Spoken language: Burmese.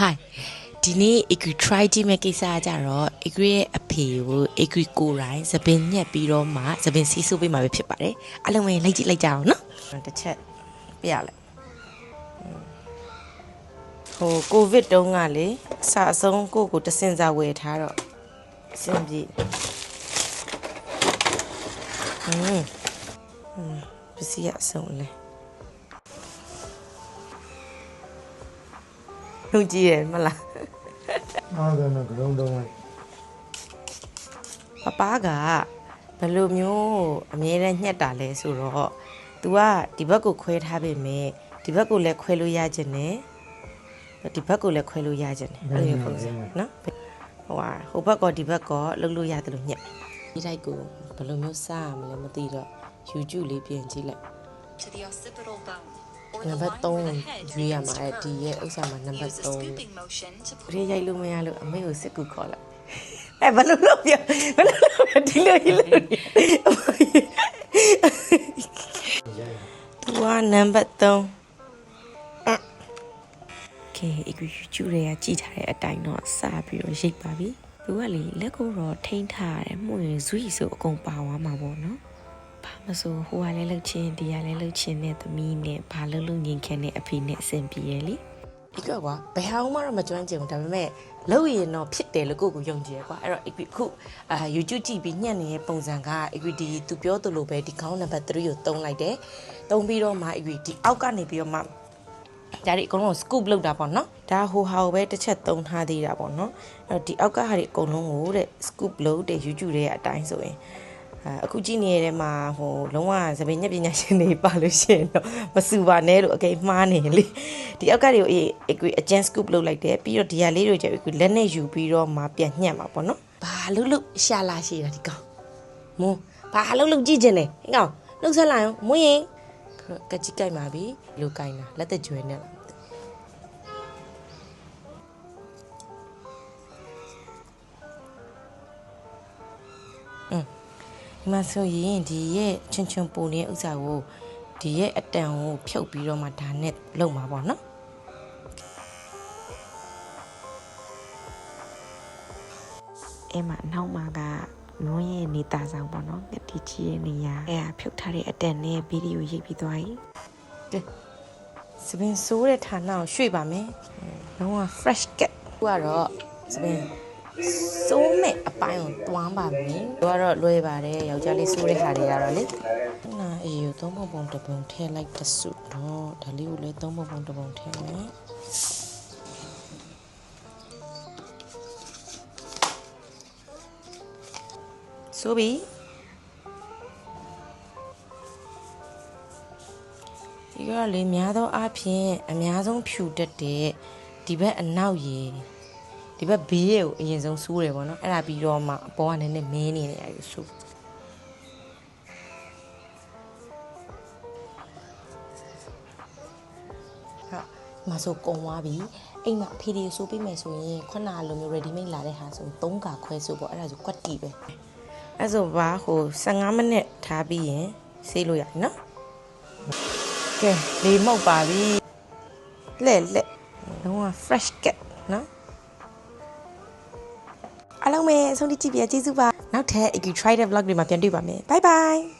Hi ဒီနေ့ Equi try ကြည့်မဲ့ကိစ္စကြတော့ Equi ရဲ့အဖေကို Equi ကိုယ်တိုင်သပင်ညက်ပြီးတော့မှသပင်စီးဆိုးပေးမှာပဲဖြစ်ပါတယ်အားလုံးပဲလိုက်ကြည့်လိုက်ကြအောင်နော်တစ်ချက်ပြလိုက်ဟိုကိုဗစ်တုန်းကလေစာအဆုံးကိုတစင်စာဝယ်ထားတော့အဆင်ပြေပစ္စည်းအဆုံးလဲလုံကြည့်ရမလားအားကလည်းကတော့တော့ပပကဘယ်လိုမျိုးအမြဲတမ်းညှက်တာလဲဆိုတော့ तू ကဒီဘက်ကိုခွဲထားပေမဲ့ဒီဘက်ကိုလည်းခွဲလို့ရခြင်းနဲ့ဒီဘက်ကိုလည်းခွဲလို့ရခြင်းနဲ့အဲ့လိုပုံစံနော်ဟိုဘက်ကဒီဘက်ကလှုပ်လို့ရတယ်လို့ညက်ဒီတိုက်ကိုဘယ်လိုမျိုးစားရမလဲမသိတော့ YouTube လေးပြင်ကြည့်လိုက်နံပါတ်3ရွေးရမှာဒီရဲ့ဥစ္စာမှာနံပါတ်3ရေးရိုက်လို့မရလို့အမေကိုစစ်ကူခေါ်လိုက်ဘယ်လိုလုပ်ပြဒီလိုဒီလိုသူကနံပါတ်3ကဲ YouTube တွေကကြည့်ထားတဲ့အတိုင်းတော့စပြီးတော့ရိတ်ပါပြီသူကလေလက်ကိုတော့ထိန်းထားရတယ်မှုရင်ဇွီဆိုအကုန်ပါသွားမှာပေါ့နော်ဘာမဆိုဟိုကလည်းလှုပ်ချင်းဒီကလည်းလှုပ်ချင်းနဲ့သမီးနဲ့ဘာလှုပ်လို့ငင်ခဲနဲ့အဖေနဲ့အဆင်ပြေရလေဒီကွာဘယ်ဟာမှတော့မကျွမ်းကျင်ဘူးဒါပေမဲ့လှုပ်ရင်တော့ဖြစ်တယ်လို့ကိုယုံကြည်ရကွာအဲ့တော့အခု YouTube ကြည့်ပြီးညံ့နေတဲ့ပုံစံက equity သူပြောသလိုပဲဒီခေါင်းနံပါတ်3ကိုတုံးလိုက်တယ်တုံးပြီးတော့မှ equity အောက်ကနေပြီးတော့မှဒါတွေအကုန်လုံး scoop လုပ်တာပေါ့နော်ဒါဟိုဟာကိုပဲတစ်ချက်တုံးထားသေးတာပေါ့နော်အဲ့တော့ဒီအောက်ကဟာတွေအကုန်လုံးကိုတဲ့ scoop လုပ်တဲ့ YouTube တွေအတိုင်းဆိုရင်အခုကြည့်နေတဲ့မှာဟိုလုံးဝသပင်ညက်ပညာရှင်တွေပါလို့ရှိရင်တော့မစူပါနဲ့လို့အကိမှားနေလေဒီအောက်ကတွေကိုအကျန်း scoop လုပ်လိုက်တယ်ပြီးတော့ဒီဟာလေးတွေကျတော့လက်နဲ့ယူပြီးတော့မှပြန်ညှက်မှာပေါ့နော်ဘာလို့ရှာလာရှိတာဒီကောင်မွန်းဘာလို့ကြည့်ခြင်းလဲဟင်ကောင်လှုပ်ဆက်လိုက်အောင်မွန်းရင်ကကြည့်ကြိုက်ပါပြီလို့ကြိုင်းတာလက်သက်ကျွဲနဲ့ဒီမှာဆိုရင်ဒီရဲ့ချွန်ပုံနေတဲ့ဥစ္စာကိုဒီရဲ့အတန်ကိုဖြုတ်ပြီးတော့မှဒါနဲ့လုံမှာပေါ့နော်အဲ့မှာနောက်မှာကနုံးရဲ့နေတာဆောင်ပေါ့နော်ဒီချီရဲ့နေရာအဲ့ဒါဖြုတ်ထားတဲ့အတန်နဲ့ဗီဒီယိုရိုက်ပြီးသွားပြီကဲစပင်ဆိုးတဲ့ဌာနကိုရွှေ့ပါမယ်လုံးဝ fresh cat ကတော့စပင်စိုးမဲ့အပိုင်းကိုတွန်းပါမယ်သူကတော့လွယ်ပါတယ်ယောက်ျားလေးစိုးတဲ့ခါတွေကတော့လေနာအေးသုံးပုံတစ်ပုံထည့်လိုက်တစုတော့ဒါလေးကိုလည်းသုံးပုံတစ်ပုံထည့်မယ်ဆိုပြီးဒီကလေများသောအားဖြင့်အများဆုံးဖြူတတ်တဲ့ဒီဘက်အနောက်ရည်ဒီဘက်ဘေးရဲ့ကိုအရင်ဆုံးဆိုးတယ်ပေါ့နော်အဲ့ဒါပြီးတော့မှအပေါ်ကနည်းနည်းမင်းနေတယ်အဲ့ဒါဆိုးမဆိုကုံသွားပြီအိမ်မှာဖေဒီဆိုးပေးမယ်ဆိုရင်ခုနလိုမျိုး ready made လာတဲ့ဟာဆို3ခါခွဲဆိုပေါ့အဲ့ဒါဆိုကွက်တီပဲအဲ့ဆိုဘာဟို15မိနစ်ထားပြီးရင်ဆေးလို့ရတယ်နော်ကဲလေမောက်ပါပြီလက်လုံးဝ fresh cat နော်အားလုံးပဲအဆုံးထိကြည့်ပြကျေးဇူးပါနောက်ထပ် Equi try the vlog တွေမှာပြန်တွေ့ပါမယ် bye bye